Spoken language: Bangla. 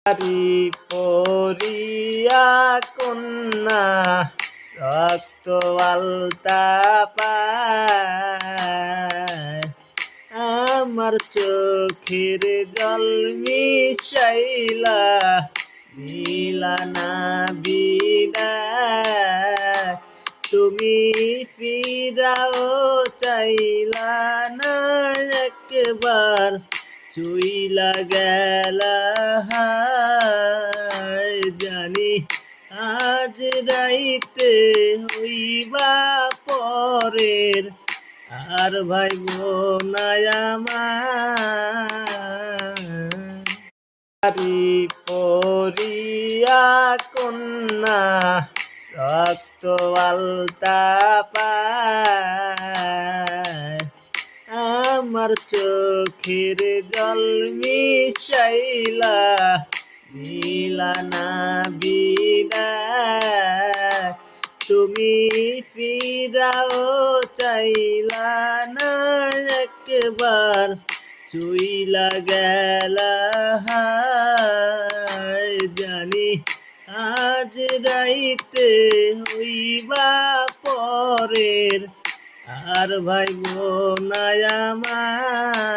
নারী পরিয়া কন্যা রক্ত আলতা পায়, আমার চোখের জল মিশাইলা দিলা না বিদায়। তুমি ফিরাও চাইলা না একবার, চুইলা গেলা হায়। জানি আজ রাইতে হইবা পরের, আর ভাইবো না আমার। নারী পরিয়া কন্যা রক্ত আলতা পায়, আমার চোখের জল মিশাইলা দিলা না বিদায়। তুমি ফিরাও চাইলা না একবার, চুইলা গেলা হায়। জানি আজ রাইতে হইবা পরের, আর ভাইবো না আমার।